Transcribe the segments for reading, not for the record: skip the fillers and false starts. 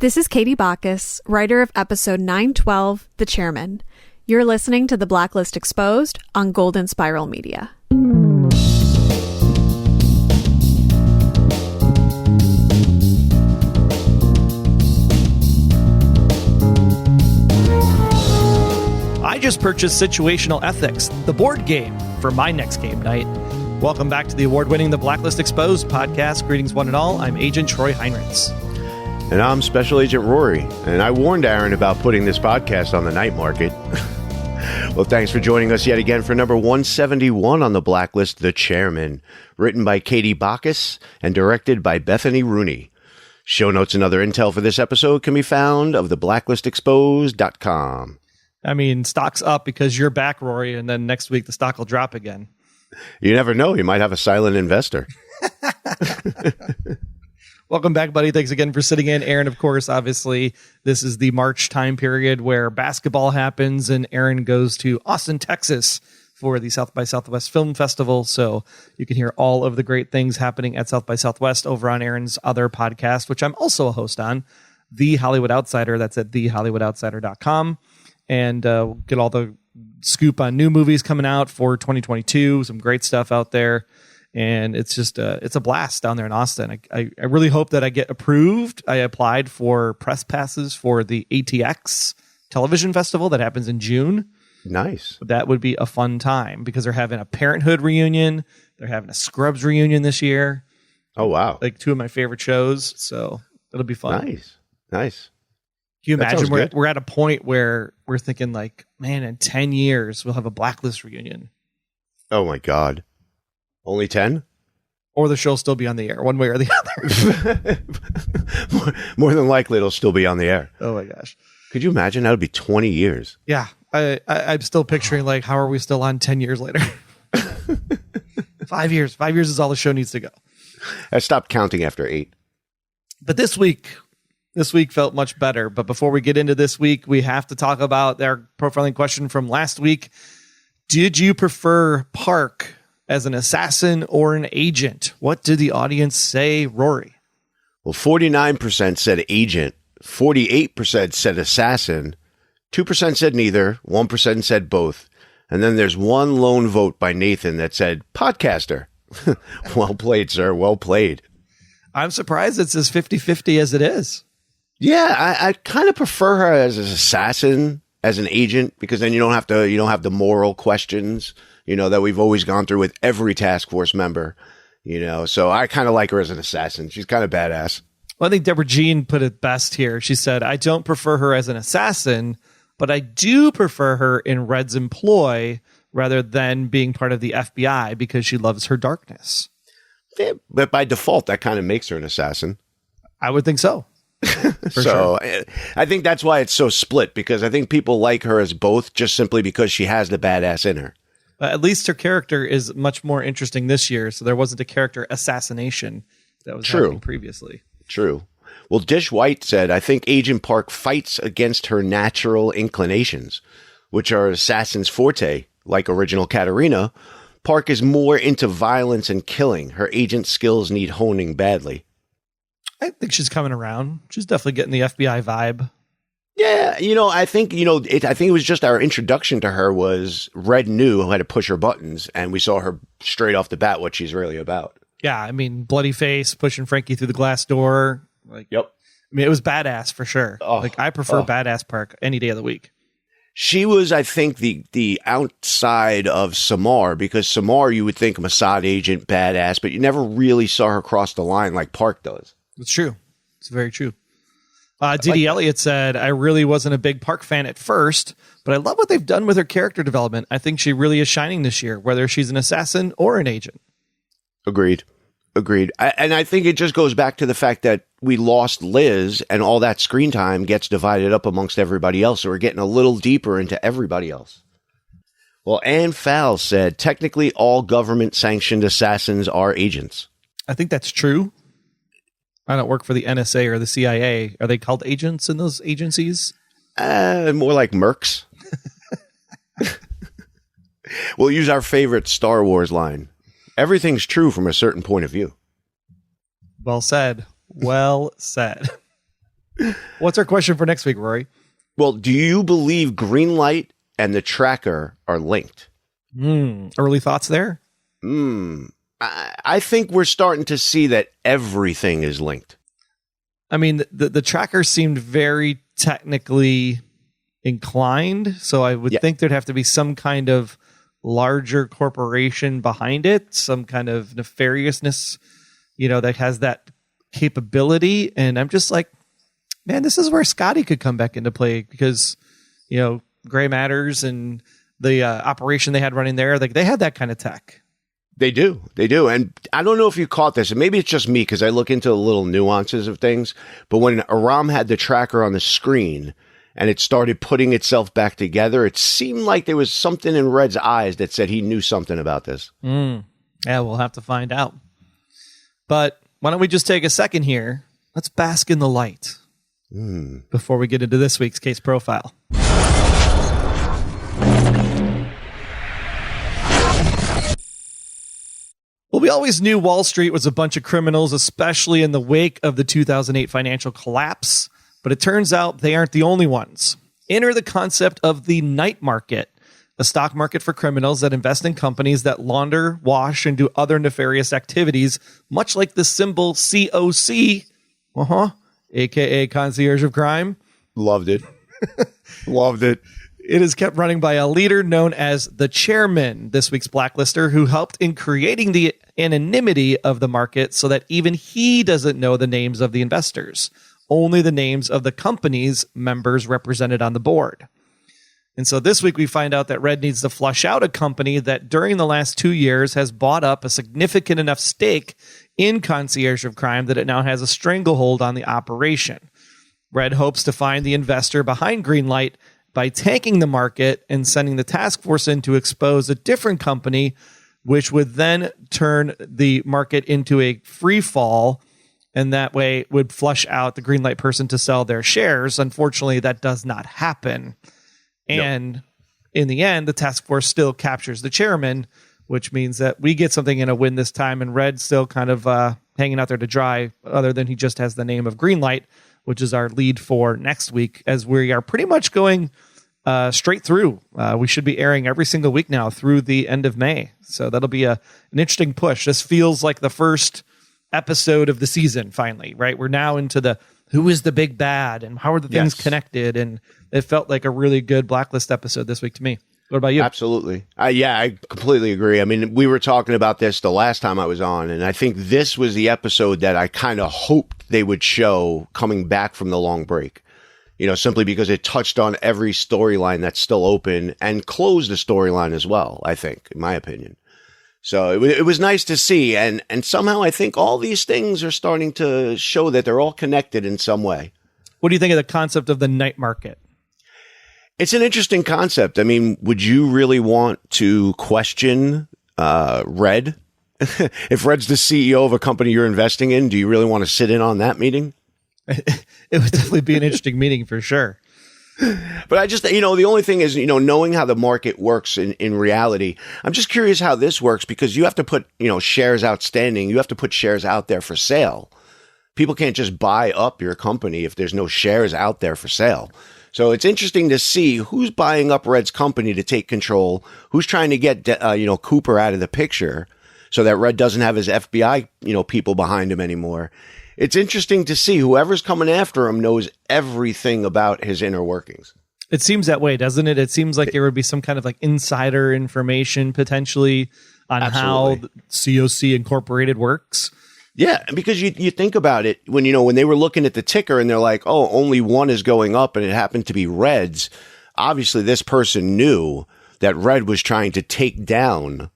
This is Katie Bacchus, writer of episode 912, The Chairman. You're listening to the Blacklist Exposed on Golden Spiral Media. I just purchased Situational Ethics, the board game, for my next game night. Welcome back to the award-winning The Blacklist Exposed podcast. Greetings, one and all. I'm Agent Troy Heinrichs. And I'm Special Agent Rory. And I warned Aaron about putting this podcast on the night market. Well, thanks for joining us yet again for number 171 on the Blacklist, The Chairman. Written by Katie Bacchus and directed by Bethany Rooney. Show notes and other intel for this episode can be found of theblacklistexposed.com. I mean, stock's up because you're back, Rory, and then next week the stock will drop again. You never know. You might have a silent investor. Welcome back, buddy. Thanks again for sitting in. Aaron, of course, obviously, this is the March time period where basketball happens, and Aaron goes to Austin, Texas for the South by Southwest Film Festival. So you can hear all of the great things happening at South by Southwest over on Aaron's other podcast, which I'm also a host on, The Hollywood Outsider. That's at thehollywoodoutsider.com. And get all the scoop on new movies coming out for 2022. Some great stuff out there. And it's just it's a blast down there in Austin. I really hope that I get approved. I applied for press passes for the ATX Television Festival that happens in June. Nice. That would be a fun time because they're having a Parenthood reunion. They're having a Scrubs reunion this year. Oh, wow. Like two of my favorite shows. So it'll be fun. Nice. Can you imagine we're at a point where we're thinking like, man, in 10 years, we'll have a Blacklist reunion. Oh, my God. Only 10? Or the show will still be on the air, one way or the other. more than likely, it'll still be on the air. Oh, my gosh. Could you imagine? That would be 20 years. Yeah. I'm still picturing, like, how are we still on 10 years later? 5 years. 5 years is all the show needs to go. I stopped counting after 8. But this week felt much better. But before we get into this week, we have to talk about our profiling question from last week. Did you prefer Park as an assassin or an agent? What did the audience say, Rory? Well, 49% said agent, 48% said assassin, 2% said neither, 1% said both. And then there's one lone vote by Nathan that said podcaster. Well played, sir. Well played. I'm surprised it's as 50-50 as it is. Yeah, I kind of prefer her as an assassin, as an agent, because then you don't have the moral questions, that we've always gone through with every task force member, so I kind of like her as an assassin. She's kind of badass. Well, I think Deborah Jean put it best here. She said, I don't prefer her as an assassin, but I do prefer her in Red's employ rather than being part of the FBI because she loves her darkness. Yeah, but by default, that kind of makes her an assassin. I would think so. So sure. I think that's why it's so split, because I think people like her as both just simply because she has the badass in her. At least her character is much more interesting this year, so there wasn't a character assassination that was happening previously. True. Well, Dish White said, I think Agent Park fights against her natural inclinations, which are assassin's forte, like original Katarina. Park is more into violence and killing. Her agent skills need honing badly. I think she's coming around. She's definitely getting the FBI vibe. Yeah, I think, I think it was just our introduction to her was Red knew how to push her buttons, and we saw her straight off the bat what she's really about. Yeah, I mean, bloody face, pushing Frankie through the glass door. Yep. I mean, it was badass for sure. I prefer badass Park any day of the week. She was, I think, the outside of Samar, because Samar, you would think Mossad agent, badass, but you never really saw her cross the line like Park does. It's true. It's very true. Didi Elliott said, I really wasn't a big Park fan at first, but I love what they've done with her character development. I think she really is shining this year, whether she's an assassin or an agent. Agreed. And I think it just goes back to the fact that we lost Liz, and all that screen time gets divided up amongst everybody else. So we're getting a little deeper into everybody else. Well, Ann Fowle said, technically all government-sanctioned assassins are agents. I think that's true. I don't work for the NSA or the CIA. Are they called agents in those agencies? More like mercs. We'll use our favorite Star Wars line. Everything's true from a certain point of view. Well said. Well said. What's our question for next week, Rory? Well, do you believe Greenlight and the tracker are linked? Early thoughts there? I think we're starting to see that everything is linked. I mean, the tracker seemed very technically inclined, so I would think there'd have to be some kind of larger corporation behind it, some kind of nefariousness, that has that capability. And I'm just like, man, this is where Scotty could come back into play because, Gray Matters and the operation they had running there, like they had that kind of tech. They do. And I don't know if you caught this, and maybe it's just me because I look into the little nuances of things. But when Aram had the tracker on the screen and it started putting itself back together, it seemed like there was something in Red's eyes that said he knew something about this. Yeah, we'll have to find out. But why don't we just take a second here? Let's bask in the light before we get into this week's case profile. Well, we always knew Wall Street was a bunch of criminals, especially in the wake of the 2008 financial collapse. But it turns out they aren't the only ones. Enter the concept of the night market, a stock market for criminals that invest in companies that launder, wash, and do other nefarious activities, much like the symbol COC, aka Concierge of Crime. Loved it. Loved it. It is kept running by a leader known as the Chairman, this week's Blacklister, who helped in creating the anonymity of the market so that even he doesn't know the names of the investors, only the names of the company's members represented on the board. And so this week we find out that Red needs to flush out a company that during the last 2 years has bought up a significant enough stake in Concierge of Crime that it now has a stranglehold on the operation. Red hopes to find the investor behind Greenlight by tanking the market and sending the task force in to expose a different company, which would then turn the market into a free fall, and that way would flush out the Greenlight person to sell their shares. Unfortunately, that does not happen. And in the end, the task force still captures the chairman, which means that we get something in a win this time, and Red's still kind of hanging out there to dry, other than he just has the name of Greenlight, which is our lead for next week, as we are pretty much going straight through. We should be airing every single week now through the end of May. So that'll be an interesting push. This feels like the first episode of the season, finally, right? We're now into the who is the big bad and how are the things connected, and it felt like a really good Blacklist episode this week to me. What about you? Absolutely. I completely agree. I mean, we were talking about this the last time I was on, and I think this was the episode that I kind of hoped they would show coming back from the long break, simply because it touched on every storyline that's still open and closed the storyline as well, I think, in my opinion. So it was nice to see. And somehow I think all these things are starting to show that they're all connected in some way. What do you think of the concept of the night market? It's an interesting concept. I mean, would you really want to question Red? If Red's the CEO of a company you're investing in, do you really want to sit in on that meeting? It would definitely be an interesting meeting for sure. But I just, the only thing is, knowing how the market works in reality, I'm just curious how this works because you have to put, shares outstanding. You have to put shares out there for sale. People can't just buy up your company if there's no shares out there for sale. So it's interesting to see who's buying up Red's company to take control, who's trying to get, Cooper out of the picture so that Red doesn't have his FBI, people behind him anymore. It's interesting to see whoever's coming after him knows everything about his inner workings. It seems that way, doesn't it? It seems like there would be some kind of like insider information potentially on how COC Incorporated works. Yeah, because you think about it when they were looking at the ticker and they're like, oh, only one is going up and it happened to be Red's. Obviously, this person knew that Red was trying to take down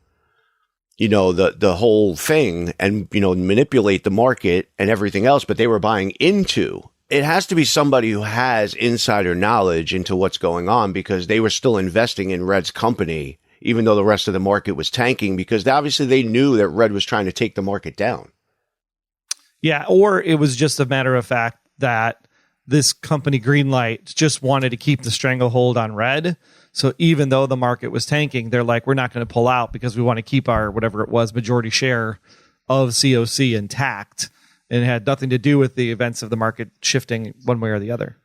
the whole thing and, manipulate the market and everything else, but they were buying into. It has to be somebody who has insider knowledge into what's going on because they were still investing in Red's company, even though the rest of the market was tanking, because obviously they knew that Red was trying to take the market down. Yeah, or it was just a matter of fact that this company, Greenlight, just wanted to keep the stranglehold on Red. So even though the market was tanking, they're like, we're not going to pull out because we want to keep our, whatever it was, majority share of COC intact. and it had nothing to do with the events of the market shifting one way or the other.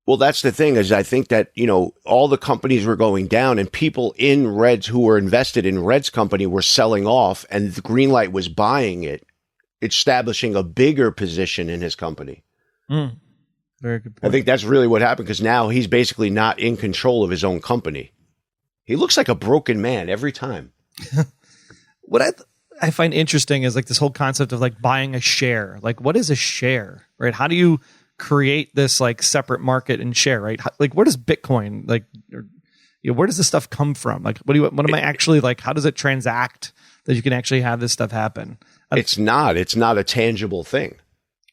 Well, that's the thing is I think that, all the companies were going down and people in Red's who were invested in Red's company were selling off and the Greenlight was buying it, establishing a bigger position in his company. Very good point. I think that's really what happened because now he's basically not in control of his own company. He looks like a broken man every time. What I find interesting is like this whole concept of like buying a share. Like, what is a share, right? How do you create this like separate market and share, right? Like, where does Bitcoin, like, where does this stuff come from? Like, what am I actually like? How does it transact that you can actually have this stuff happen? It's not a tangible thing.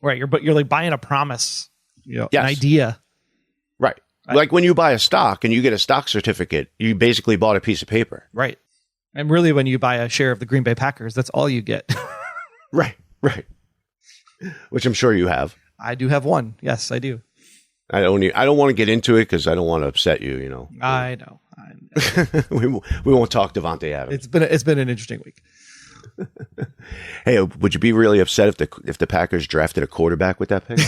Right. You're like buying a promise, Yes. an idea. Right. Like when you buy a stock and you get a stock certificate, you basically bought a piece of paper. Right. And really when you buy a share of the Green Bay Packers, that's all you get. Right. Which I'm sure you have. I do have one. Yes, I do. I don't want to get into it because I don't want to upset you, I know. we won't talk Devontae Adams. It's been an interesting week. Hey, would you be really upset if the Packers drafted a quarterback with that pick?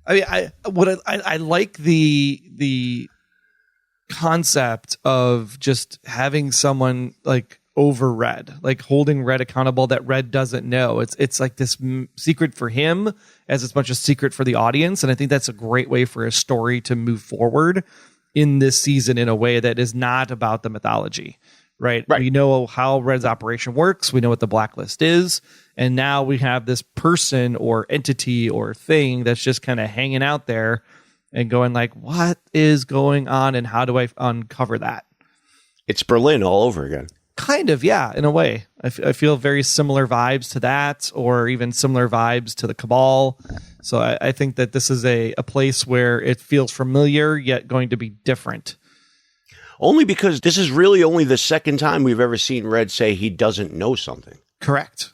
I mean, I like the concept of just having someone like over Red, like holding Red accountable that Red doesn't know. It's like this secret for him as much a secret for the audience, and I think that's a great way for a story to move forward in this season in a way that is not about the mythology. Right. We know how Red's operation works. We know what the Blacklist is. And now we have this person or entity or thing that's just kind of hanging out there and going like, what is going on and how do I uncover that? It's Berlin all over again. Kind of, yeah, in a way. I feel very similar vibes to that or even similar vibes to the Cabal. So I think that this is a place where it feels familiar yet going to be different. Only because this is really only the second time we've ever seen Red say he doesn't know something. Correct.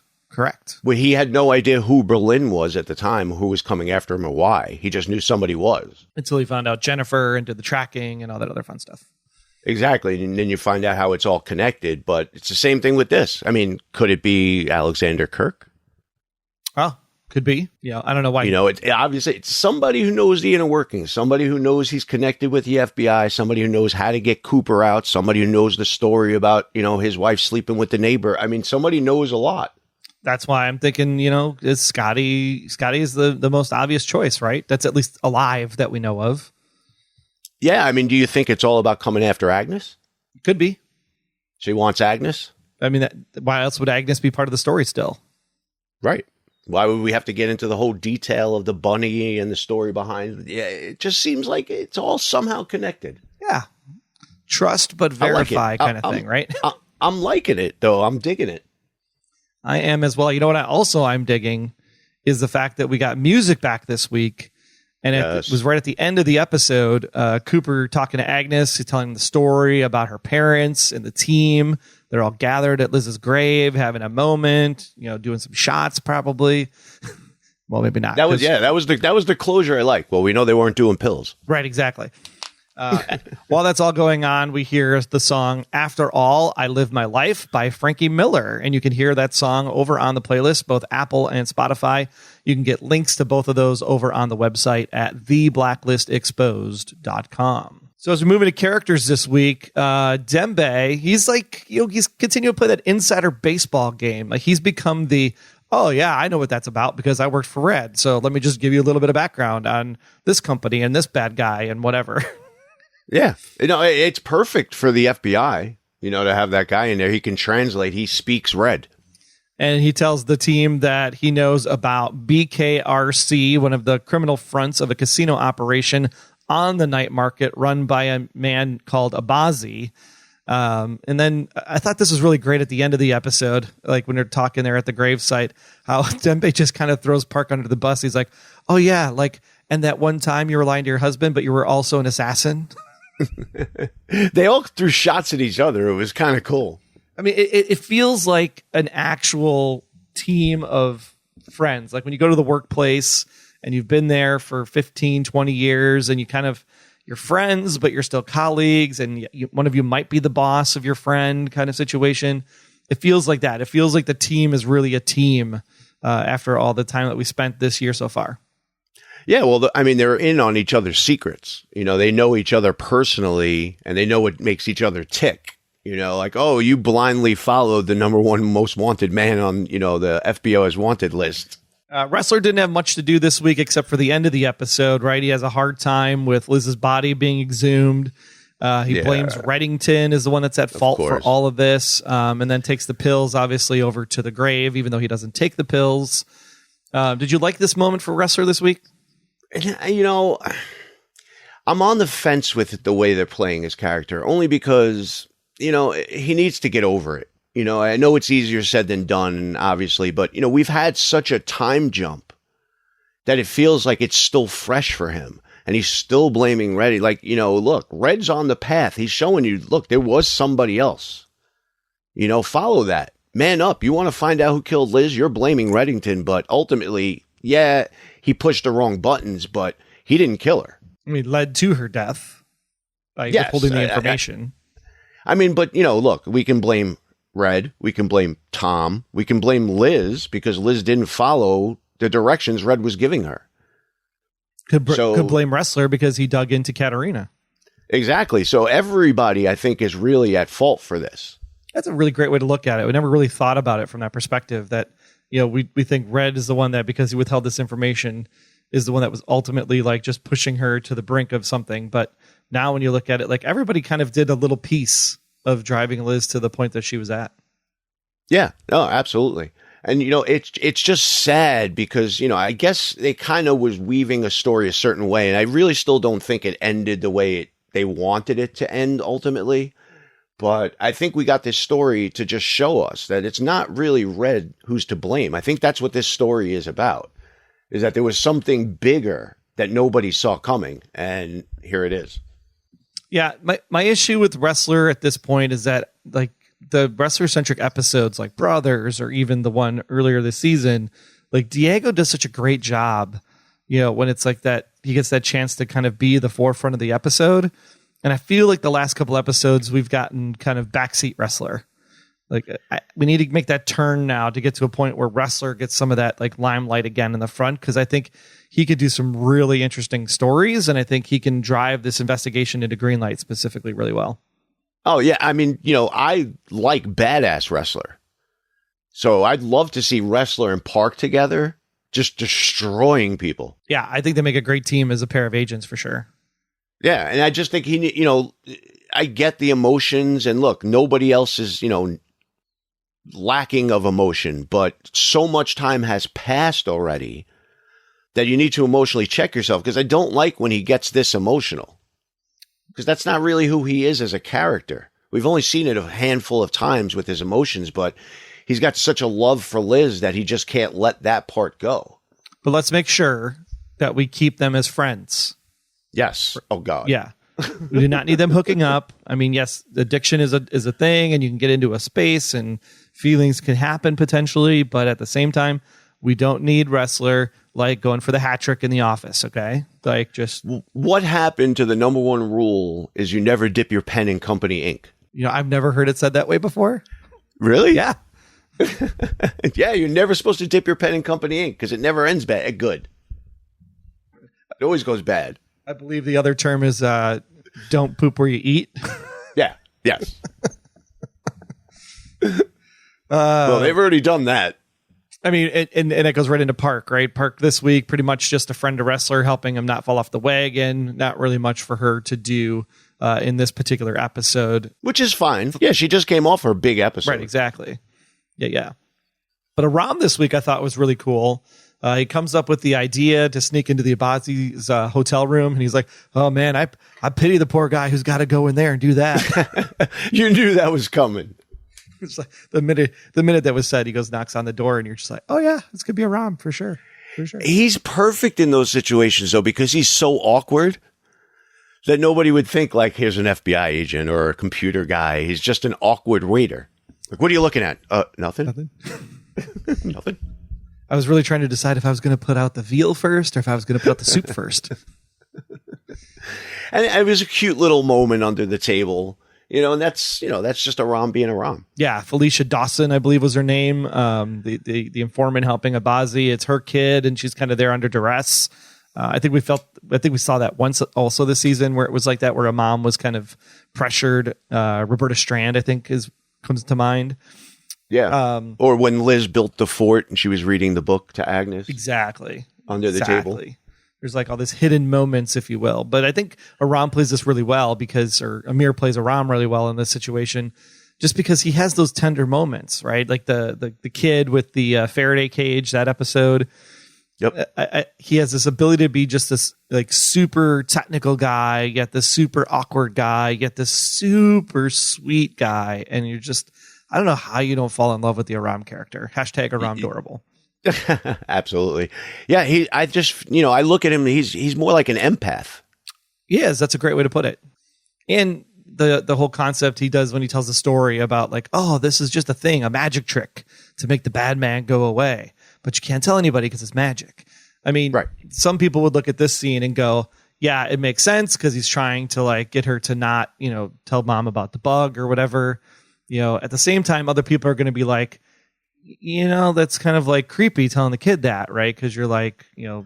Where he had no idea who Berlin was at the time, who was coming after him or why. He just knew somebody was. Until he found out Jennifer and did the tracking and all that other fun stuff. Exactly. And then you find out how it's all connected. But it's the same thing with this. I mean, could it be Alexander Kirk? Oh, could be. Yeah, I don't know why. Obviously, it's somebody who knows the inner workings, somebody who knows he's connected with the FBI, somebody who knows how to get Cooper out, somebody who knows the story about, his wife sleeping with the neighbor. I mean, somebody knows a lot. That's why I'm thinking, it's Scotty. Scotty is the most obvious choice, right? That's at least alive that we know of. Yeah, I mean, do you think it's all about coming after Agnes? Could be. She wants Agnes? I mean, why else would Agnes be part of the story still? Right. Why would we have to get into the whole detail of the bunny and the story behind it? Yeah, it just seems like it's all somehow connected. Yeah. Trust but verify kind of thing, right? I'm liking it, though. I'm digging it. I am as well. You know what I'm digging is the fact that we got music back this week. And it was right at the end of the episode, Cooper talking to Agnes. He's telling the story about her parents and the team. They're all gathered at Liz's grave, having a moment, doing some shots probably. Well, maybe not. That was the closure I like. Well, we know they weren't doing pills. Right, exactly. While that's all going on, we hear the song After All, I Live My Life by Frankie Miller. And you can hear that song over on the playlist, both Apple and Spotify. You can get links to both of those over on the website at theblacklistexposed.com. So as we move into characters this week, Dembe, he's like, he's continuing to play that insider baseball game. Like he's become oh yeah, I know what that's about because I worked for Red. So let me just give you a little bit of background on this company and this bad guy and whatever. Yeah. It's perfect for the FBI, to have that guy in there. He can translate. He speaks Red. And he tells the team that he knows about BKRC, one of the criminal fronts of a casino operation on the night market run by a man called Abazi. And then I thought this was really great at the end of the episode, like when they're talking there at the gravesite, how Dembe just kind of throws Park under the bus. He's like, oh yeah, like, and that one time you were lying to your husband, but you were also an assassin. They all threw shots at each other. It was kind of cool. I mean, it feels like an actual team of friends. Like when you go to the workplace and you've been there for 15, 20 years and you're friends, but you're still colleagues and one of you might be the boss of your friend kind of situation. It feels like that. It feels like the team is really a team after all the time that we spent this year so far. Yeah, well, I mean, they're in on each other's secrets. You know, they know each other personally, and they know what makes each other tick. You know, like, oh, you blindly followed the number one most wanted man on, you know, the FBO's wanted list. Wrestler didn't have much to do this week except for the end of the episode, right? He has a hard time with Liz's body being exhumed. He blames Reddington is the one that's at fault for all of this, and then takes the pills, obviously, over to the grave, even though he doesn't take the pills. Did you like this moment for Wrestler this week? You know, I'm on the fence with the way they're playing his character, only because, you know, he needs to get over it. You know, I know it's easier said than done, obviously, but, you know, we've had such a time jump that it feels like it's still fresh for him. And he's still blaming Reddy. Like, you know, look, Red's on the path. He's showing you, look, there was somebody else. You know, follow that. Man up. You want to find out who killed Liz? You're blaming Reddington, but ultimately, yeah, he pushed the wrong buttons, but he didn't kill her. I mean, led to her death by withholding the information. I mean, but, you know, look, we can blame Red. We can blame Tom. We can blame Liz because Liz didn't follow the directions Red was giving her. Could blame Wrestler because he dug into Katarina. Exactly. So everybody, I think, is really at fault for this. That's a really great way to look at it. We never really thought about it from that perspective that, you know, we think Red is the one that, because he withheld this information, is the one that was ultimately like just pushing her to the brink of something. But now when you look at it, like everybody kind of did a little piece of driving Liz to the point that she was at. Yeah, no, absolutely. And, you know, it's just sad because, you know, I guess they kind of was weaving a story a certain way. And I really still don't think it ended the way they wanted it to end ultimately. But I think we got this story to just show us that it's not really Red who's to blame. I think that's what this story is about, is that there was something bigger that nobody saw coming. And here it is. Yeah, my issue with Wrestler at this point is that, like, the wrestler-centric episodes like Brothers or even the one earlier this season, like Diego does such a great job, you know, when it's like that, he gets that chance to kind of be the forefront of the episode. And I feel like the last couple episodes we've gotten kind of backseat Wrestler. Like we need to make that turn now to get to a point where Wrestler gets some of that like limelight again in the front, because I think he could do some really interesting stories, and I think he can drive this investigation into Greenlight specifically really well. Oh, yeah. I mean, you know, I like badass Wrestler. So I'd love to see Wrestler and Park together, just destroying people. Yeah, I think they make a great team as a pair of agents for sure. Yeah, and I just think you know, I get the emotions, and look, nobody else is, you know, lacking of emotion, but so much time has passed already that you need to emotionally check yourself, because I don't like when he gets this emotional. Because that's not really who he is as a character. We've only seen it a handful of times with his emotions, but he's got such a love for Liz that he just can't let that part go. But let's make sure that we keep them as friends. Yes. Oh, God. Yeah. We do not need them hooking up. I mean, yes, addiction is a thing, and you can get into a space and feelings can happen potentially, but at the same time, we don't need Wrestler like going for the hat trick in the office, okay? Like, just... What happened to the number one rule is you never dip your pen in company ink? You know, I've never heard it said that way before. Really? Yeah. Yeah, you're never supposed to dip your pen in company ink because it never ends good. It always goes bad. I believe the other term is don't poop where you eat. Yeah. Yes. Well, they've already done that. I mean, and it goes right into Park, right? Park this week, pretty much just a friend to Wrestler, helping him not fall off the wagon. Not really much for her to do in this particular episode. Which is fine. Yeah, she just came off her big episode. Right, exactly. Yeah. But Aram this week I thought was really cool. He comes up with the idea to sneak into the Abazi's hotel room, and he's like, oh, man, I pity the poor guy who's got to go in there and do that. You knew that was coming. It's like the minute that was said, he goes, knocks on the door, and you're just like, oh, yeah, this could be Aram for sure. For sure. He's perfect in those situations, though, because he's so awkward that nobody would think, like, here's an FBI agent or a computer guy. He's just an awkward waiter. Like, what are you looking at? Nothing. Nothing. I was really trying to decide if I was going to put out the veal first or if I was going to put out the soup first. And it was a cute little moment under the table. And that's just a Rom being a Rom. Yeah, Felicia Dawson, I believe was her name. The informant helping Abazi. It's her kid, and she's kind of there under duress. I think we saw that once also this season where it was like that, where a mom was kind of pressured. Roberta Strand, I think, comes to mind. Yeah. Or when Liz built the fort and she was reading the book to Agnes. Exactly. Under the table. There's like all these hidden moments, if you will. But I think Aram plays this really well or Amir plays Aram really well in this situation, just because he has those tender moments, right? Like the kid with the Faraday cage, that episode. Yep. He has this ability to be just this like super technical guy, yet this super awkward guy, yet this super sweet guy. And you're just, I don't know how you don't fall in love with the Aram character. Hashtag Aramdorable. Absolutely. Yeah. I look at him, he's more like an empath. Yes, that's a great way to put it. And the whole concept he does when he tells the story about like, oh, this is just a thing, a magic trick to make the bad man go away. But you can't tell anybody because it's magic. I mean, right. Some people would look at this scene and go, yeah, it makes sense because he's trying to like get her to not, tell mom about the bug or whatever. At the same time, other people are going to be like, that's kind of like creepy telling the kid that, right? Because you're like,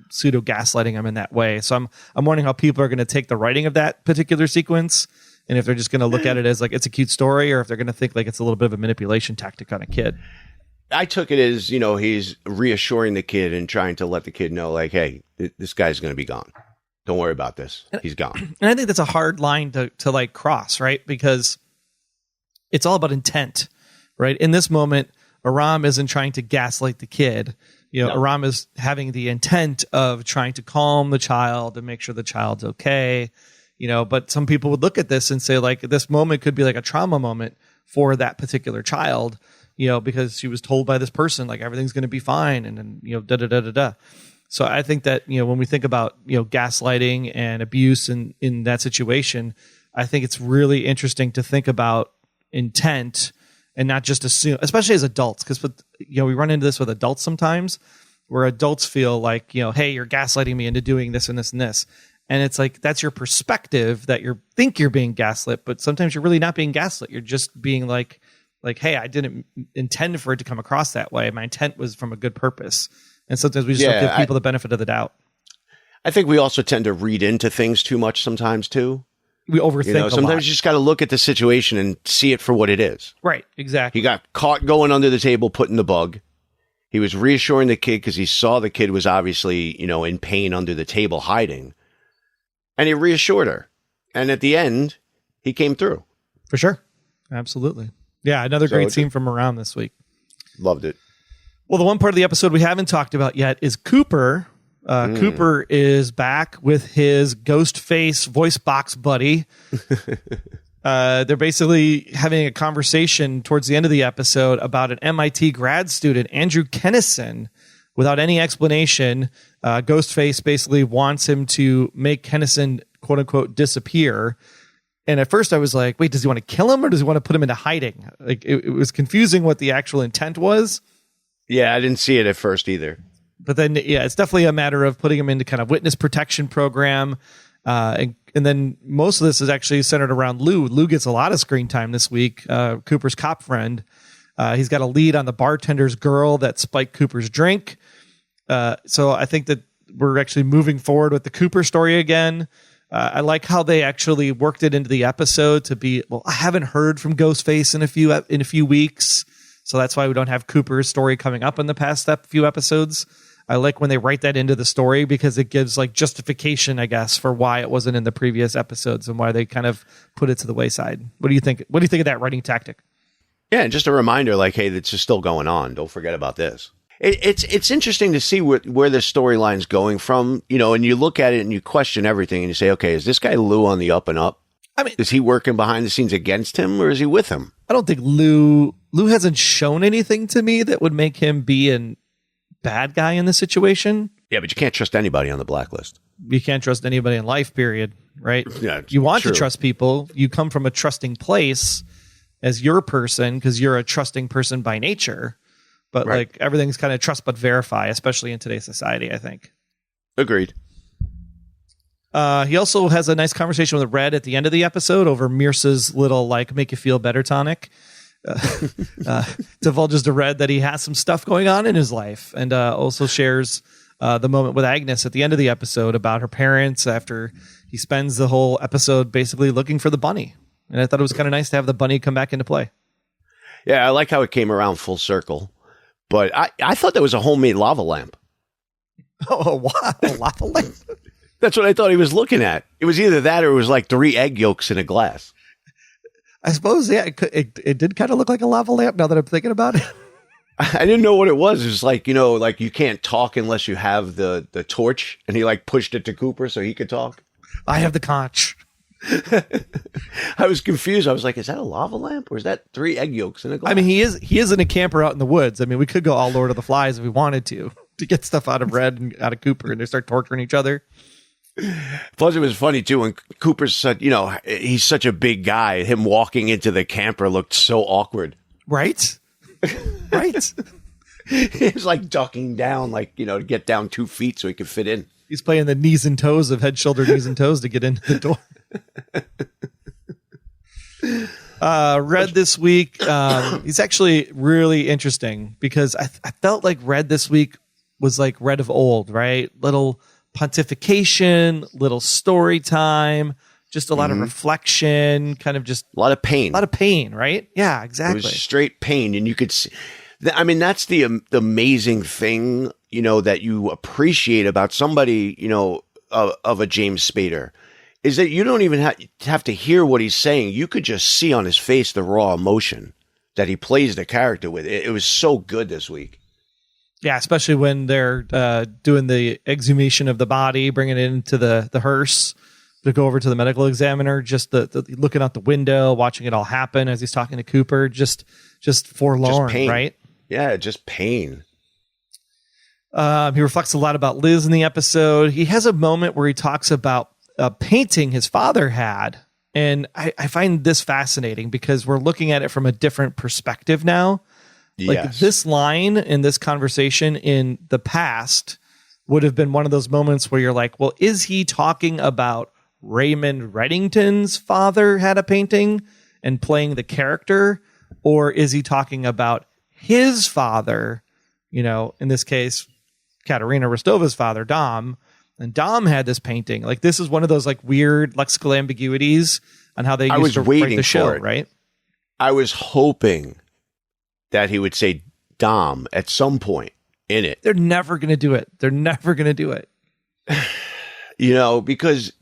pseudo gaslighting him in that way. So I'm wondering how people are going to take the writing of that particular sequence, and if they're just going to look at it as like it's a cute story, or if they're going to think like it's a little bit of a manipulation tactic on a kid. I took it as, he's reassuring the kid and trying to let the kid know, like, hey, this guy's going to be gone. Don't worry about this. He's gone. And I think that's a hard line to like cross, right? Because it's all about intent, right? In this moment, Aram isn't trying to gaslight the kid. No. Aram is having the intent of trying to calm the child and make sure the child's okay. But some people would look at this and say like this moment could be like a trauma moment for that particular child, because she was told by this person like everything's going to be fine, and then da da da da da. So I think that when we think about gaslighting and abuse in that situation, I think it's really interesting to think about intent and not just assume, especially as adults, because we run into this with adults sometimes, where adults feel like hey, you're gaslighting me into doing this and this and this, and it's like that's your perspective that you think you're being gaslit, but sometimes you're really not being gaslit. You're just being like, hey, I didn't intend for it to come across that way. My intent was from a good purpose. And sometimes we just don't give people the benefit of the doubt. I think we also tend to read into things too much sometimes too. We overthink sometimes you just got to look at the situation and see it for what it is. Right, exactly. He got caught going under the table, putting the bug. He was reassuring the kid because he saw the kid was obviously, in pain under the table hiding. And he reassured her. And at the end, he came through. For sure. Absolutely. Yeah, another great scene from around this week. Loved it. Well, the one part of the episode we haven't talked about yet is Cooper. Cooper is back with his ghost face voice box buddy. They're basically having a conversation towards the end of the episode about an MIT grad student, Andrew Kennison. Without any explanation, Ghostface basically wants him to make Kennison, quote unquote, disappear. And at first I was like, wait, does he want to kill him or does he want to put him into hiding? Like it was confusing what the actual intent was. Yeah, I didn't see it at first either. But then, yeah, it's definitely a matter of putting him into kind of witness protection program. And then most of this is actually centered around Lou. Lou gets a lot of screen time this week. Cooper's cop friend. He's got a lead on the bartender's girl that spiked Cooper's drink. So I think that we're actually moving forward with the Cooper story again. I like how they actually worked it into the episode to be, well, I haven't heard from Ghostface in a few weeks. So that's why we don't have Cooper's story coming up in the past few episodes. I like when they write that into the story because it gives like justification, I guess, for why it wasn't in the previous episodes and why they kind of put it to the wayside. What do you think? What do you think of that writing tactic? Yeah, just a reminder, like, hey, this is still going on. Don't forget about this. It's interesting to see where the storyline's going from, and you look at it and you question everything and you say, okay, is this guy Lou on the up and up? I mean, is he working behind the scenes against him or is he with him? I don't think Lou hasn't shown anything to me that would make him be a bad guy in this situation. Yeah, but you can't trust anybody on the blacklist. You can't trust anybody in life, period. Right? Yeah, you want true. to trust people. You come from a trusting place as your person because you're a trusting person by nature. But right. Like everything's kind of trust but verify, especially in today's society, I think. Agreed. He also has a nice conversation with Red at the end of the episode over Mirsa's little like make you feel better tonic. Divulges to Red that he has some stuff going on in his life, and also shares the moment with Agnes at the end of the episode about her parents after he spends the whole episode basically looking for the bunny. And I thought it was kind of nice to have the bunny come back into play. Yeah, I like how it came around full circle. But I thought that was a homemade lava lamp. Oh, wow. A lava lamp? That's what I thought he was looking at. It was either that or it was like 3 egg yolks in a glass. I suppose, yeah, it did kind of look like a lava lamp now that I'm thinking about it. I didn't know what it was. It was like, you know, like you can't talk unless you have the torch. And he like pushed it to Cooper so he could talk. I have the conch. I was confused. I was like, is that a lava lamp or is that 3 egg yolks in a glass? I mean, he isn't a camper out in the woods. I mean, we could go all Lord of the Flies if we wanted to get stuff out of Red and out of Cooper and they start torturing each other. Plus, it was funny, too, when Cooper's such, you know, he's such a big guy. Him walking into the camper looked so awkward. Right? Right. He was like ducking down, like, you know, to get down 2 feet so he could fit in. He's playing the knees and toes of head, shoulder, knees and toes to get into the door. Red this week, he's actually really interesting because I felt like Red this week was like Red of old, right? Little pontification, little story time, just a lot of reflection, kind of just a lot of pain, right? Yeah, exactly. It was straight pain. And you could see, I mean, that's the amazing thing, you know, that you appreciate about somebody, you know, of a James Spader, is that you don't even have to hear what he's saying. You could just see on his face the raw emotion that he plays the character with. It was so good this week. Yeah, especially when they're doing the exhumation of the body, bringing it into the hearse to go over to the medical examiner, just the looking out the window, watching it all happen as he's talking to Cooper, just forlorn, just pain. Right? Yeah, just pain. He reflects a lot about Liz in the episode. He has a moment where he talks about a painting his father had. And I find this fascinating because we're looking at it from a different perspective now. Like this line in this conversation in the past would have been one of those moments where you're like, well, is he talking about Raymond Reddington's father had a painting and playing the character? Or is he talking about his father, you know, in this case, Katerina Rostova's father, Dom, and Dom had this painting. Like this is one of those like weird lexical ambiguities on how they used to write the show, right? I was hoping that he would say Dom at some point in it. They're never going to do it. They're never going to do it. You know, because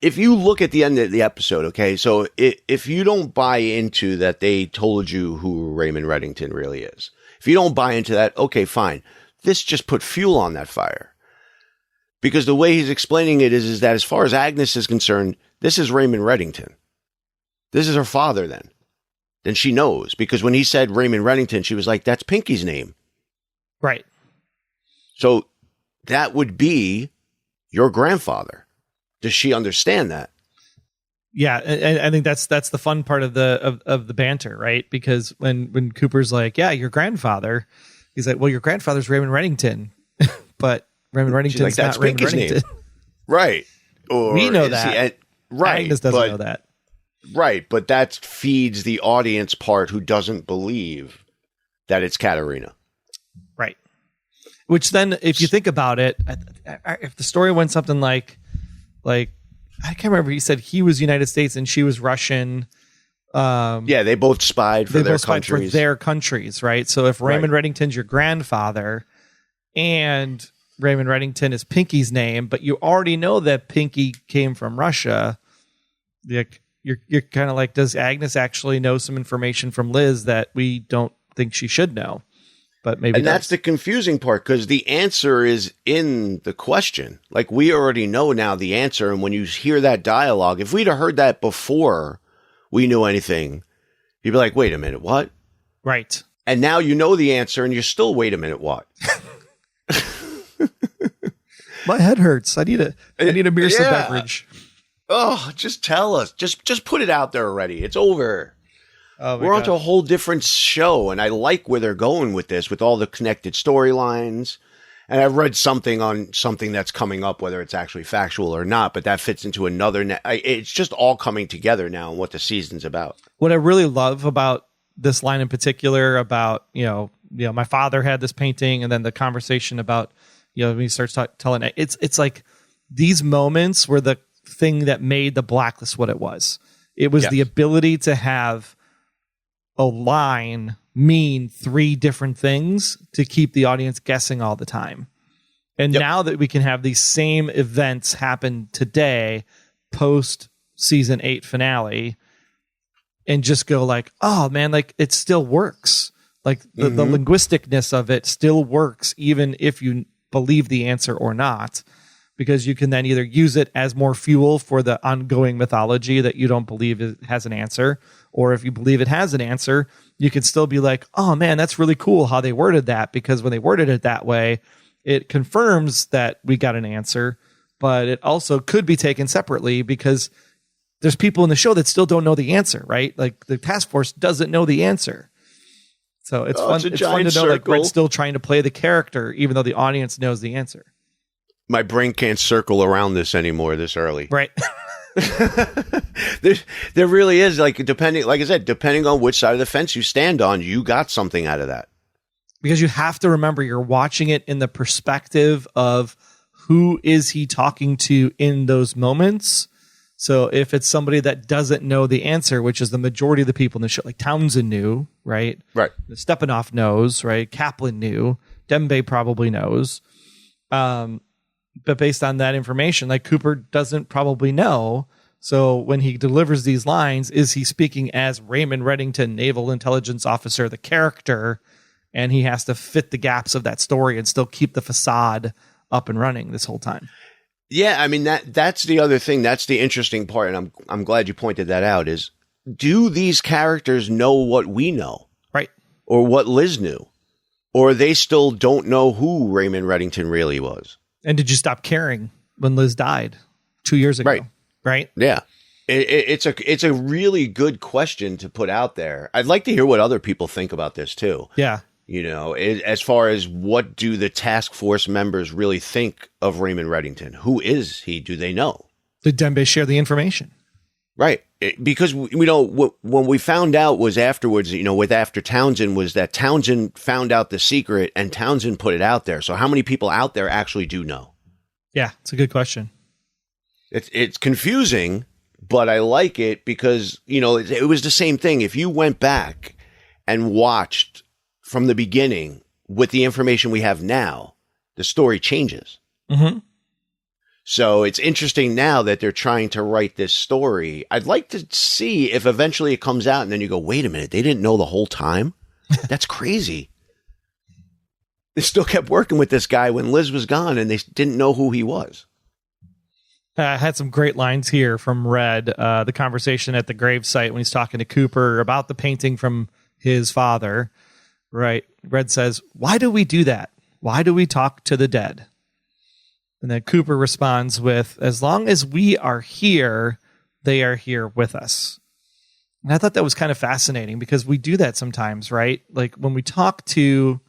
if you look at the end of the episode, okay, so if you don't buy into that they told you who Raymond Reddington really is, if you don't buy into that, okay, fine. This just put fuel on that fire. Because the way he's explaining it is that as far as Agnes is concerned, this is Raymond Reddington. This is her father then. Then she knows. Because when he said Raymond Reddington, she was like, that's Pinky's name. Right. So that would be your grandfather. Does she understand that? Yeah, and I think that's the fun part of the banter, right? Because when Cooper's like, yeah, your grandfather, he's like, well, your grandfather's Raymond Reddington. But Raymond Reddington's like, that's not Raymond Pinky's Reddington. Name. Right. Or we know that. Right. Agnes doesn't know that. Right, but that feeds the audience part who doesn't believe that it's Katerina. Right. Which then, if you think about it, if the story went something like I can't remember, he said he was United States and she was Russian. Yeah, they both spied for their countries. For their countries, right? So if Raymond Reddington's your grandfather and Raymond Reddington is Pinky's name, but you already know that Pinky came from Russia, you're kind of like, does Agnes actually know some information from Liz that we don't think she should know? But maybe that's the confusing part, because the answer is in the question. Like, we already know now the answer, and when you hear that dialogue, if we'd have heard that before we knew anything, you'd be like, wait a minute, what? Right. And now you know the answer, and you're still, wait a minute, what? My head hurts. I need a Mirsa beverage. Oh, just tell us. Just put it out there already. It's over. We're onto a whole different show, and I like where they're going with this, with all the connected storylines And I've read something on something that's coming up, whether it's actually factual or not, but that fits into another. It's just all coming together now and what the season's about. What I really love about this line in particular about, my father had this painting, and then the conversation about, when he starts telling it, it's like these moments were the thing that made the Blacklist what it was. It was the ability to have a line mean three different things to keep the audience guessing all the time. And now that we can have these same events happen today, post season 8 finale, and just go like, oh man, like it still works. Like the linguisticness of it still works, even if you believe the answer or not, because you can then either use it as more fuel for the ongoing mythology that you don't believe it has an answer, or if you believe it has an answer, you can still be like, oh man, that's really cool how they worded that, because when they worded it that way, it confirms that we got an answer, but it also could be taken separately because there's people in the show that still don't know the answer, right? Like the task force doesn't know the answer. So it's fun. It's fun to know like Red's still trying to play the character, even though the audience knows the answer. My brain can't circle around this anymore this early. Right. There really is, like I said, depending on which side of the fence you stand on, you got something out of that. Because you have to remember you're watching it in the perspective of who is he talking to in those moments. So if it's somebody that doesn't know the answer, which is the majority of the people in the show, like Townsend knew, right? Right. Stepanov knows, right? Kaplan knew. Dembe probably knows. But based on that information, like Cooper doesn't probably know. So when he delivers these lines, is he speaking as Raymond Reddington, Naval Intelligence Officer, the character, and he has to fit the gaps of that story and still keep the facade up and running this whole time. Yeah, I mean that's the other thing. That's the interesting part, and I'm glad you pointed that out. Is do these characters know what we know, right, or what Liz knew, or they still don't know who Raymond Reddington really was? And did you stop caring when Liz died 2 years ago? Right. Yeah, it's a really good question to put out there. I'd like to hear what other people think about this too. Yeah. As far as what do the task force members really think of Raymond Reddington? Who is he? Do they know? Did Dembe share the information? Right. Because, when we found out was afterwards, with after Townsend, was that Townsend found out the secret and Townsend put it out there. So how many people out there actually do know? Yeah, it's a good question. It's confusing, but I like it because, it was the same thing. If you went back and watched from the beginning with the information we have now, the story changes. Mm-hmm. So it's interesting now that they're trying to write this story. I'd like to see if eventually it comes out and then you go, wait a minute, they didn't know the whole time? That's crazy. They still kept working with this guy when Liz was gone and they didn't know who he was. I had some great lines here from Red, the conversation at the gravesite when he's talking to Cooper about the painting from his father. Right. Red says, why do we do that? Why do we talk to the dead? And then Cooper responds with, as long as we are here, they are here with us. And I thought that was kind of fascinating because we do that sometimes, right? Like when we talk to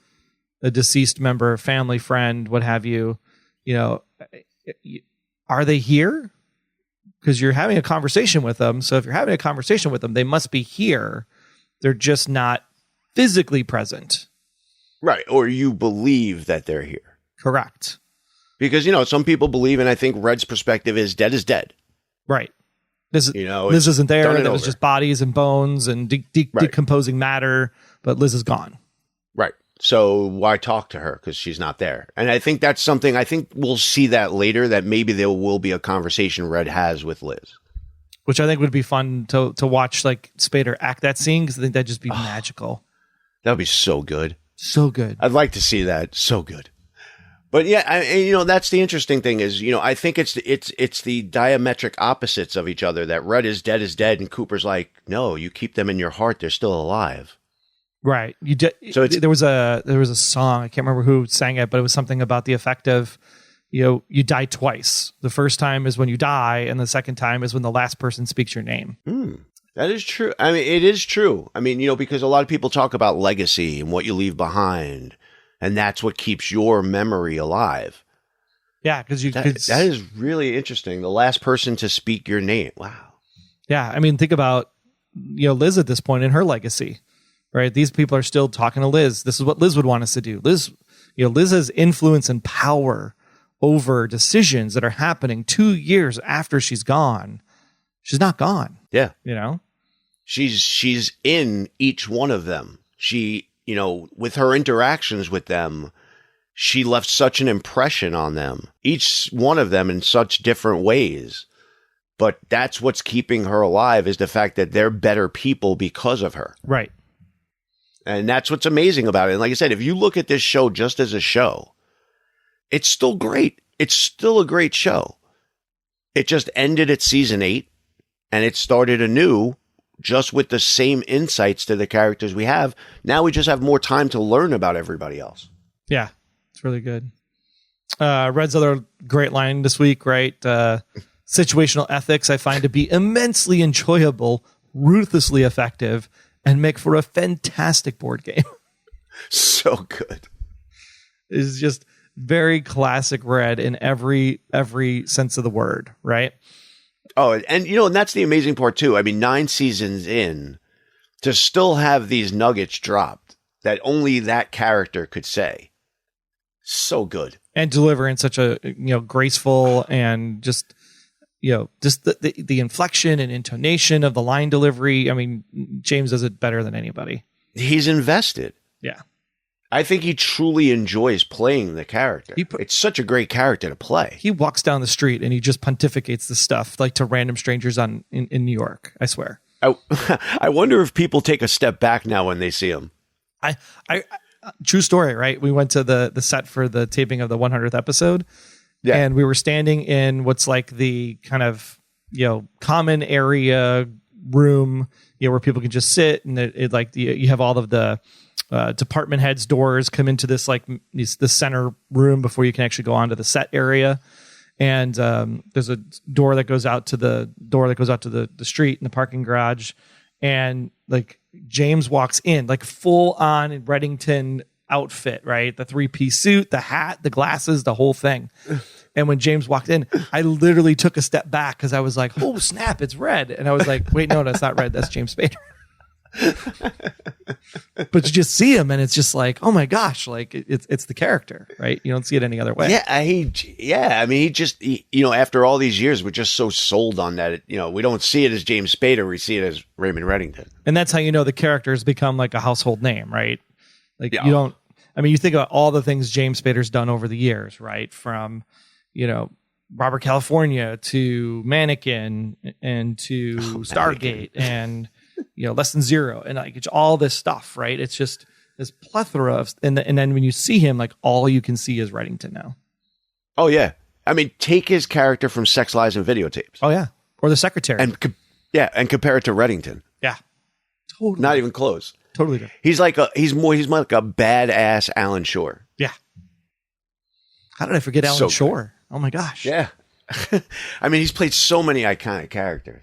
a deceased member, family, friend, what have you, are they here? Because you're having a conversation with them. So if you're having a conversation with them, they must be here. They're just not physically present. Right. Or you believe that they're here. Correct. Because, some people believe, and I think Red's perspective is dead is dead. Right. Liz isn't there. There was just bodies and bones and decomposing matter, but Liz is gone. Right. So why talk to her? Because she's not there. And I think that's something, I think we'll see that later, that maybe there will be a conversation Red has with Liz. Which I think would be fun to watch, like Spader act that scene, because I think that'd just be magical. That would be so good. So good. I'd like to see that. So good. But yeah, that's the interesting thing is, I think it's the diametric opposites of each other, that Red is dead, and Cooper's like, no, you keep them in your heart, they're still alive. Right. So there was a song, I can't remember who sang it, but it was something about the effect of, you die twice. The first time is when you die, and the second time is when the last person speaks your name. That is true. I mean, it is true. I mean, because a lot of people talk about legacy and what you leave behind. And that's what keeps your memory alive. Yeah, because that is really interesting. The last person to speak your name. Wow. Yeah, I mean, think about Liz at this point in her legacy, right? These people are still talking to Liz. This is what Liz would want us to do. Liz has influence and power over decisions that are happening 2 years after she's gone. She's not gone. Yeah. She's in each one of them. She, with her interactions with them, she left such an impression on them, each one of them in such different ways. But that's what's keeping her alive, is the fact that they're better people because of her. Right. And that's what's amazing about it. And like I said, if you look at this show just as a show, it's still great. It's still a great show. It just ended at season 8 and it started anew just with the same insights to the characters we have. Now we just have more time to learn about everybody else. Yeah, it's really good. Red's other great line this week, right? Situational ethics I find to be immensely enjoyable, ruthlessly effective, and make for a fantastic board game. So good. It's just very classic Red in every sense of the word, right? Oh, and and that's the amazing part too. I mean, 9 seasons in, to still have these nuggets dropped that only that character could say. So good. And deliver in such a graceful and just the inflection and intonation of the line delivery. I mean, James does it better than anybody. He's invested. Yeah. I think he truly enjoys playing the character. It's such a great character to play. He walks down the street and he just pontificates the stuff like to random strangers in New York. I swear. I wonder if people take a step back now when they see him. I true story, right? We went to the set for the taping of the 100th episode. Yeah. And we were standing in what's like the kind of, common area room, where people can just sit, and it like you have all of the department heads' doors come into this like the center room before you can actually go onto the set area. And there's a door that goes out to the street in the parking garage. And like James walks in like full on Reddington outfit, right? The 3-piece suit, the hat, the glasses, the whole thing. And when James walked in, I literally took a step back because I was like, oh snap, it's Red. And I was like, wait, no, that's not Red. That's James Spader. But you just see him and it's just like, oh my gosh, like it's the character, right? You don't see it any other way. I mean, after all these years, we're just so sold on that. We don't see it as James Spader. We see it as Raymond Reddington. And that's how the character has become like a household name, right? Like you think about all the things James Spader's done over the years, right? From, Robert California to Mannequin and to Stargate and, Less Than Zero and like it's all this stuff, right? It's just this plethora of, and then when you see him, like all you can see is Reddington now. Oh yeah. I mean, take his character from Sex, Lies, and Videotapes. Oh yeah. Or the secretary. And compare it to Reddington. Yeah. Totally. Not even close. Totally different. He's like he's more like a badass Alan Shore. Yeah. How did I forget Alan Shore? Oh my gosh. Yeah. I mean, he's played so many iconic characters.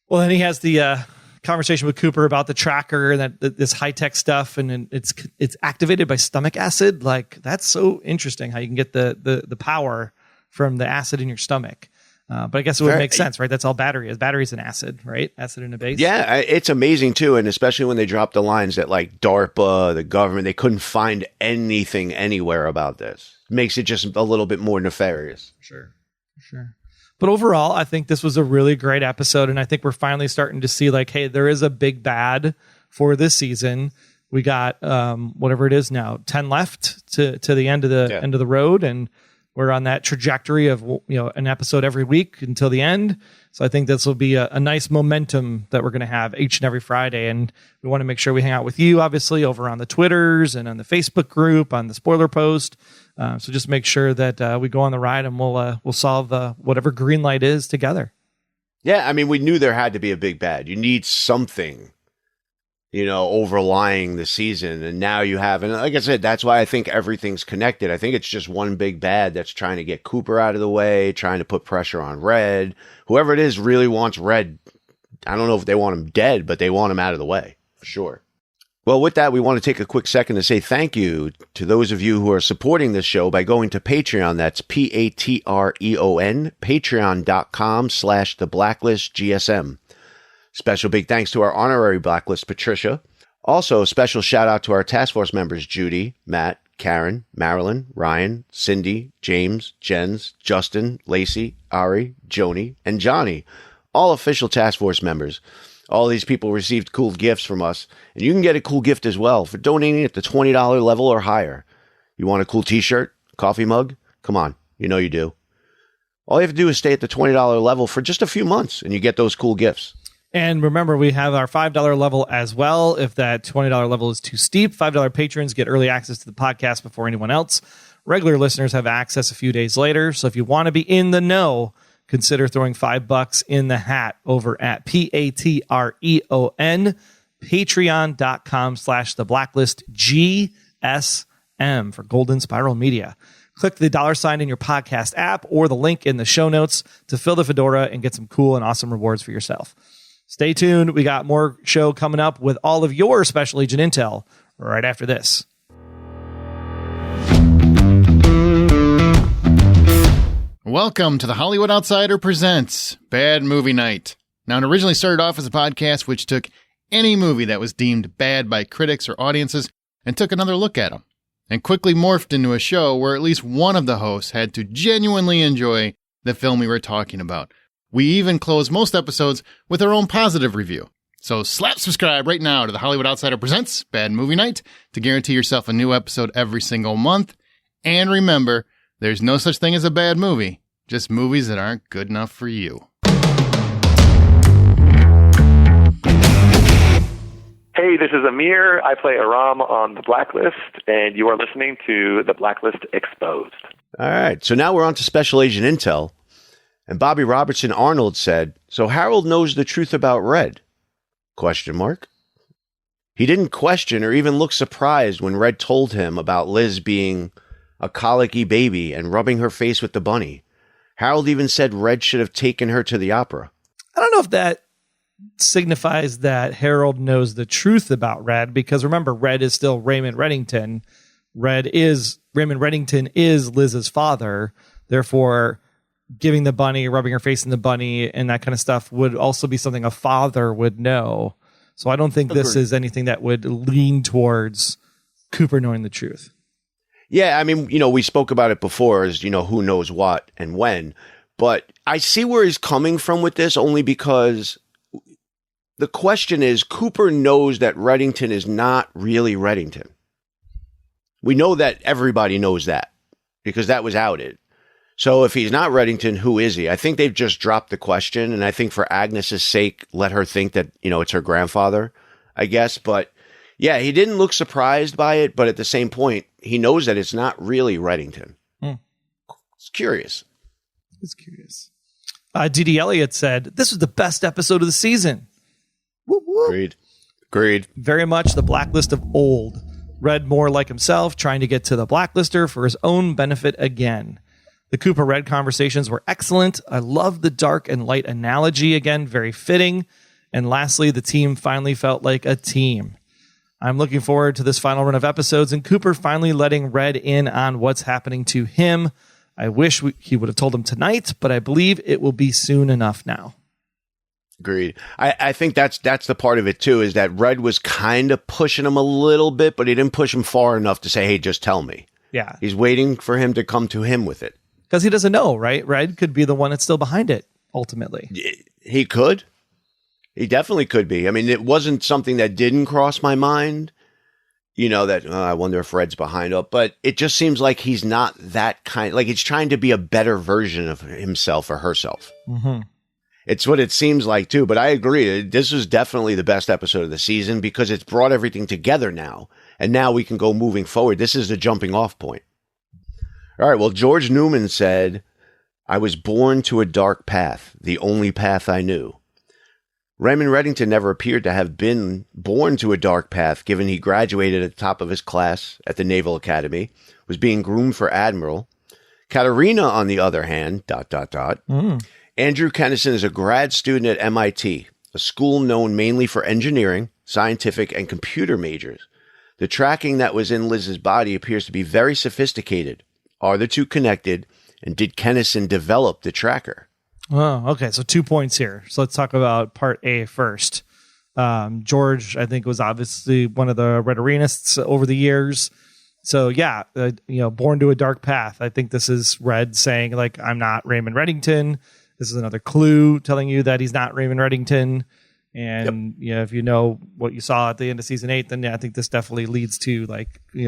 Well, then he has the conversation with Cooper about the tracker and this high-tech stuff, and it's activated by stomach acid. Like that's so interesting how you can get the power from the acid in your stomach. But I guess it would make sense, right? That's all battery is. Battery's an acid, right? Acid in a base. Yeah, it's amazing too, and especially when they drop the lines that like DARPA, the government, they couldn't find anything anywhere about this. Makes it just a little bit more nefarious. For sure. But overall, I think this was a really great episode, and I think we're finally starting to see like, hey, there is a big bad for this season. We got whatever it is now, 10 left to the end of the road, and we're on that trajectory of an episode every week until the end. So I think this will be a nice momentum that we're going to have each and every Friday. And we want to make sure we hang out with you, obviously, over on the Twitters and on the Facebook group, on the spoiler post. So just make sure that we go on the ride and we'll solve whatever Greenlight is together. Yeah, I mean, we knew there had to be a big bad. You need something, overlying the season. And now you have, and like I said, that's why I think everything's connected. I think it's just one big bad that's trying to get Cooper out of the way, trying to put pressure on Red. Whoever it is really wants Red. I don't know if they want him dead, but they want him out of the way for sure. Well, with that, we want to take a quick second to say thank you to those of you who are supporting this show by going to Patreon. That's Patreon, patreon.com/theblacklistgsm. Special big thanks to our honorary Blacklist, Patricia. Also, a special shout out to our task force members, Judy, Matt, Karen, Marilyn, Ryan, Cindy, James, Jens, Justin, Lacey, Ari, Joni, and Johnny, all official task force members. All these people received cool gifts from us, and you can get a cool gift as well for donating at the $20 level or higher. You want a cool t-shirt, coffee mug? Come on, you know you do. All you have to do is stay at the $20 level for just a few months, and you get those cool gifts. And remember, we have our $5 level as well. If that $20 level is too steep, $5 patrons get early access to the podcast before anyone else. Regular listeners have access a few days later, so if you want to be in the know, consider throwing $5 in the hat over at Patreon, patreon.com/theblacklistgsm for Golden Spiral Media. Click the $ in your podcast app or the link in the show notes to fill the fedora and get some cool and awesome rewards for yourself. Stay tuned. We got more show coming up with all of your Special Agent Intel right after this. Welcome to the Hollywood Outsider Presents Bad Movie Night. Now, it originally started off as a podcast which took any movie that was deemed bad by critics or audiences and took another look at them, and quickly morphed into a show where at least one of the hosts had to genuinely enjoy the film we were talking about. We even close most episodes with our own positive review. So slap subscribe right now to the Hollywood Outsider Presents Bad Movie Night to guarantee yourself a new episode every single month. And remember, there's no such thing as a bad movie, just movies that aren't good enough for you. Hey, this is Amir. I play Aram on The Blacklist, and you are listening to The Blacklist Exposed. All right, so now we're on to Special Agent Intel. And Bobby Robertson Arnold said, "So Harold knows the truth about Red?" ? He didn't question or even look surprised when Red told him about Liz being a colicky baby and rubbing her face with the bunny. Harold even said Red should have taken her to the opera. I don't know if that signifies that Harold knows the truth about Red, because remember, Red is still Raymond Reddington. Raymond Reddington is Liz's father. Therefore, giving the bunny, rubbing her face in the bunny, and that kind of stuff would also be something a father would know. So I don't think this is anything that would lean towards Cooper knowing the truth. Yeah, I mean, we spoke about it before as, who knows what and when. But I see where he's coming from with this, only because the question is, Cooper knows that Reddington is not really Reddington. We know that everybody knows that because that was outed. So if he's not Reddington, who is he? I think they've just dropped the question, and I think for Agnes's sake, let her think that, it's her grandfather, I guess. But yeah, he didn't look surprised by it, but at the same point, he knows that it's not really Reddington. It's curious. It's curious. D.D. Elliott said, "This was the best episode of the season." Whoop, whoop. Agreed. Very much the Blacklist of old. Red more like himself, trying to get to the Blacklister for his own benefit again. The Cooper Red conversations were excellent. I love the dark and light analogy, again, very fitting. And lastly, the team finally felt like a team. I'm looking forward to this final run of episodes and Cooper finally letting Red in on what's happening to him. I wish he would have told him tonight, but I believe it will be soon enough now. Agreed. I think that's the part of it, too, is that Red was kind of pushing him a little bit, but he didn't push him far enough to say, hey, just tell me. Yeah. He's waiting for him to come to him with it. Because he doesn't know, right? Red could be the one that's still behind it, ultimately. He could. He definitely could be. I mean, it wasn't something that didn't cross my mind, that I wonder if Red's behind it. But it just seems like he's not that kind. Like he's trying to be a better version of himself or herself. Mm-hmm. It's what it seems like, too. But I agree. This was definitely the best episode of the season because it's brought everything together now. And now we can go moving forward. This is the jumping off point. All right. Well, George Newman said, "I was born to a dark path, the only path I knew." Raymond Reddington never appeared to have been born to a dark path, given he graduated at the top of his class at the Naval Academy, was being groomed for admiral. Katerina, on the other hand, ... Andrew Kennison is a grad student at MIT, a school known mainly for engineering, scientific, and computer majors. The tracking that was in Liz's body appears to be very sophisticated. Are the two connected? And did Kennison develop the tracker? Oh, okay. So 2 points here. So let's talk about part A first. George, I think, was obviously one of the Reddingtonists over the years. So yeah, born to a dark path. I think this is Red saying, like, I'm not Raymond Reddington. This is another clue telling you that he's not Raymond Reddington. And if you know what you saw at the end of season 8, then I think this definitely leads to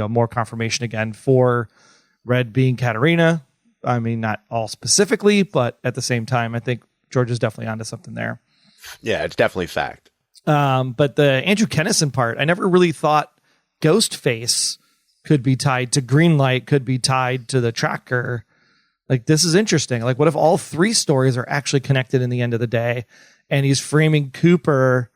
more confirmation again for Red being Katarina. I mean, not all specifically, but at the same time, I think George is definitely onto something there. Yeah, it's definitely fact. But the Andrew Kennison part, I never really thought Ghostface could be tied to Greenlight, could be tied to the tracker. Like, this is interesting. Like, what if all three stories are actually connected in the end of the day, and he's framing Cooper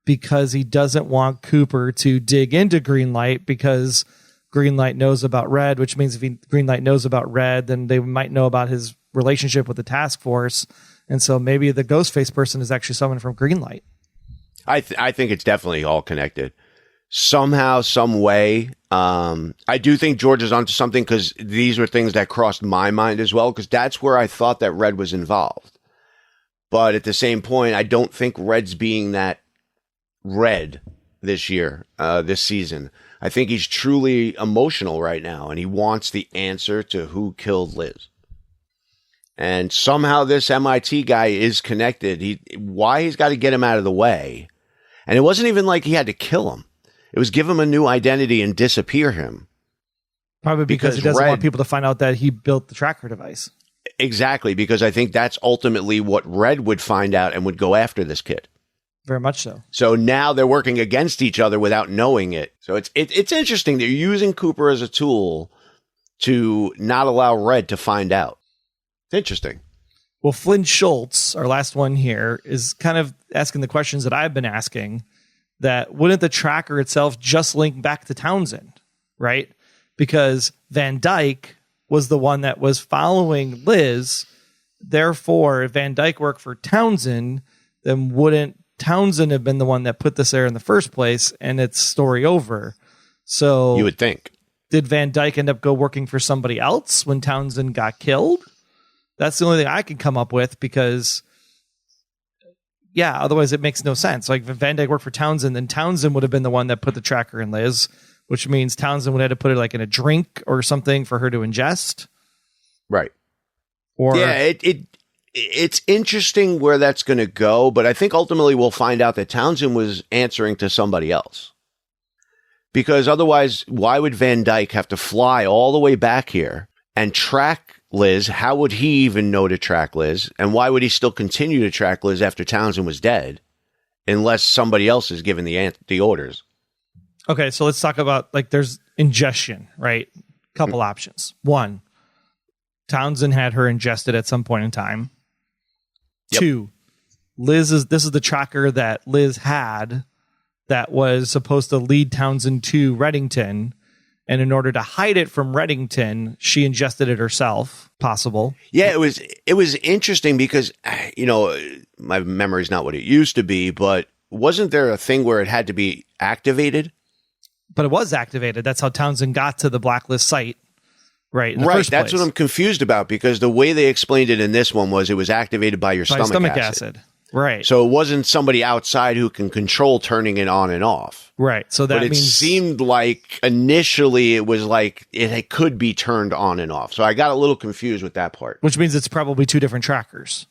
because he doesn't want Cooper to dig into Greenlight because Greenlight knows about Red, which means if Greenlight knows about Red, then they might know about his relationship with the task force. And so maybe the Ghostface person is actually someone from Greenlight. I think it's definitely all connected. Somehow, some way. I do think George is onto something because these were things that crossed my mind as well, because that's where I thought that Red was involved. But at the same point, I don't think Red's being that Red this year, this season. I think he's truly emotional right now, and he wants the answer to who killed Liz. And somehow this MIT guy is connected. Why he's got to get him out of the way. And it wasn't even like he had to kill him. It was give him a new identity and disappear him. Probably because he doesn't want people to find out that he built the tracker device. Exactly, because I think that's ultimately what Red would find out and would go after this kid. Very much so. So now they're working against each other without knowing it. So it's interesting. They're using Cooper as a tool to not allow Red to find out. It's interesting. Well, Flynn Schultz, our last one here, is kind of asking the questions that I've been asking, that wouldn't the tracker itself just link back to Townsend, right? Because Van Dyke was the one that was following Liz. Therefore, if Van Dyke worked for Townsend, then wouldn't Townsend have been the one that put this there in the first place, and it's story over? So you would think. Did Van Dyke end up working for somebody else when Townsend got killed? That's the only thing I can come up with, because otherwise it makes no sense. Like, if Van Dyke worked for Townsend, then Townsend would have been the one that put the tracker in Liz, which means Townsend would have to put it like in a drink or something for her to ingest. Right. Or it's interesting where that's going to go, but I think ultimately we'll find out that Townsend was answering to somebody else. Because otherwise, why would Van Dyke have to fly all the way back here and track Liz? How would he even know to track Liz? And why would he still continue to track Liz after Townsend was dead, unless somebody else is giving the orders? Okay, so let's talk about, like, there's ingestion, right? Couple options. One, Townsend had her ingested at some point in time. Yep. Two, this is the tracker that Liz had that was supposed to lead Townsend to Reddington. And in order to hide it from Reddington, she ingested it herself. Possible. Yeah, it was interesting because, my memory's not what it used to be, but wasn't there a thing where it had to be activated? But it was activated. That's how Townsend got to the Blacklist site. Right. Right. That's what I'm confused about, because the way they explained it in this one was it was activated by your stomach acid. Right. So it wasn't somebody outside who can control turning it on and off. Right. So that means, it seemed like initially it was like it could be turned on and off. So I got a little confused with that part. Which means it's probably two different trackers.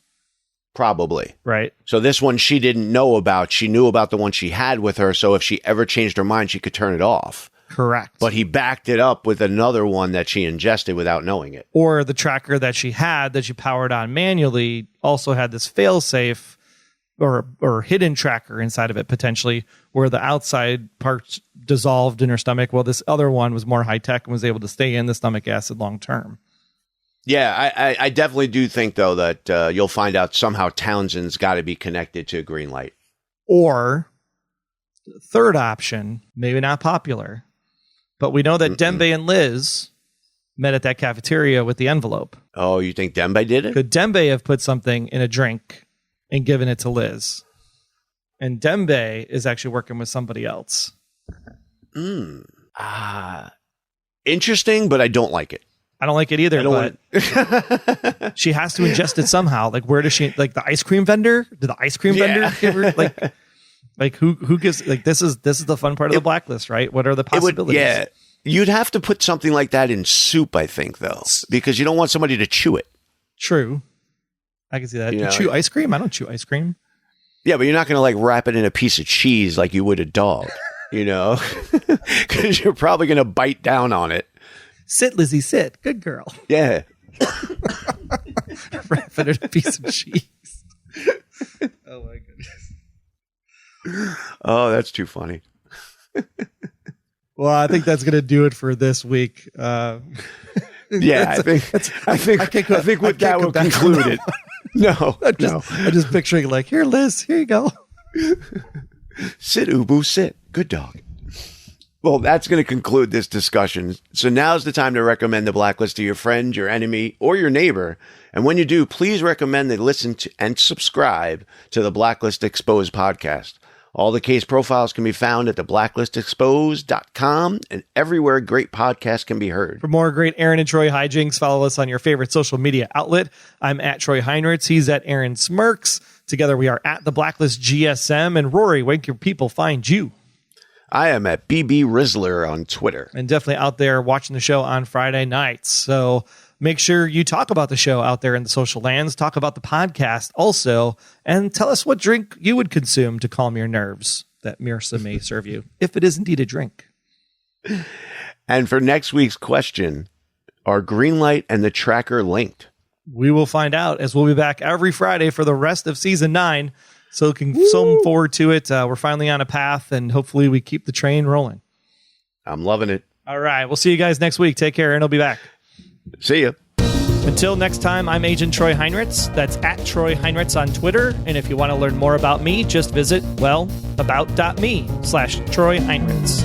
Probably. Right. So this one she didn't know about. She knew about the one she had with her. So if she ever changed her mind, she could turn it off. Correct. But he backed it up with another one that she ingested without knowing it. Or the tracker that she had that she powered on manually also had this fail-safe or hidden tracker inside of it, potentially, where the outside parts dissolved in her stomach. Well, this other one was more high-tech and was able to stay in the stomach acid long-term. Yeah, I definitely do think, though, that you'll find out somehow Townsend's got to be connected to Greenlight. Or, third option, maybe not popular, but we know that Dembe and Liz met at that cafeteria with the envelope. Oh, you think Dembe did it? Could Dembe have put something in a drink and given it to Liz? and Dembe is actually working with somebody else. Interesting, but I don't like it. I don't like it either, but she has to ingest it somehow. Like, where does she, like the ice cream vendor? Did the ice cream vendor give her, like who gives, like, this is the fun part of the Blacklist, right? What are the possibilities? You'd have to put something like that in soup, I think, though, because you don't want somebody to chew it. True. I can see that. You chew ice cream? I don't chew ice cream. Yeah, but you're not going to like wrap it in a piece of cheese like you would a dog, because you're probably going to bite down on it. Sit, Lizzie, sit. Good girl. Yeah. Wrap it in a piece of cheese. Oh, my goodness. Oh, that's too funny. Well, I think that's going to do it for this week. I think with that we'll conclude it. No, I'm just picturing like, here, Liz, here you go. Sit, Ubu, sit. Good dog. Well, that's going to conclude this discussion. So now's the time to recommend the Blacklist to your friend, your enemy, or your neighbor. And when you do, please recommend they listen to and subscribe to the Blacklist Exposed podcast. All the case profiles can be found at theblacklisexposed.com and everywhere great podcasts can be heard. For more great Aaron and Troy hijinks, follow us on your favorite social media outlet. I'm at Troy Heinrichs. He's at Aaron Smirks. Together we are at the Blacklist GSM. And Rory, where can people find you? I am at BB Rizzler on Twitter. And definitely out there watching the show on Friday nights. So make sure you talk about the show out there in the social lands. Talk about the podcast also. And tell us what drink you would consume to calm your nerves that Mirsa may serve you, if it is indeed a drink. And for next week's question, are Greenlight and the Tracker linked? We will find out, as we'll be back every Friday for the rest of season 9. So looking so forward to it. We're finally on a path, and hopefully we keep the train rolling. I'm loving it. All right. We'll see you guys next week. Take care, and I'll be back. See ya. Until next time, I'm Agent Troy Heinrichs. That's at Troy Heinrichs on Twitter. And if you want to learn more about me, just visit, about.me/Troy Heinrichs.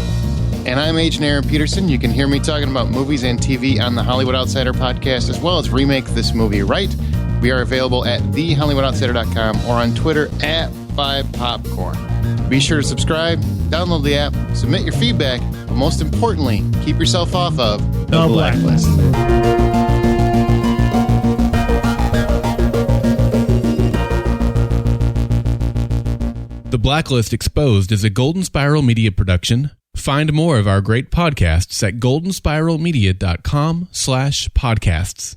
And I'm Agent Aaron Peterson. You can hear me talking about movies and TV on the Hollywood Outsider podcast, as well as Remake This Movie Right. We are available at thehollywoodoutsider.com or on Twitter at 5popcorn. Be sure to subscribe, download the app, submit your feedback, but most importantly, keep yourself off of the Blacklist. The Blacklist Exposed is a Golden Spiral Media production. Find more of our great podcasts at goldenspiralmedia.com/podcasts.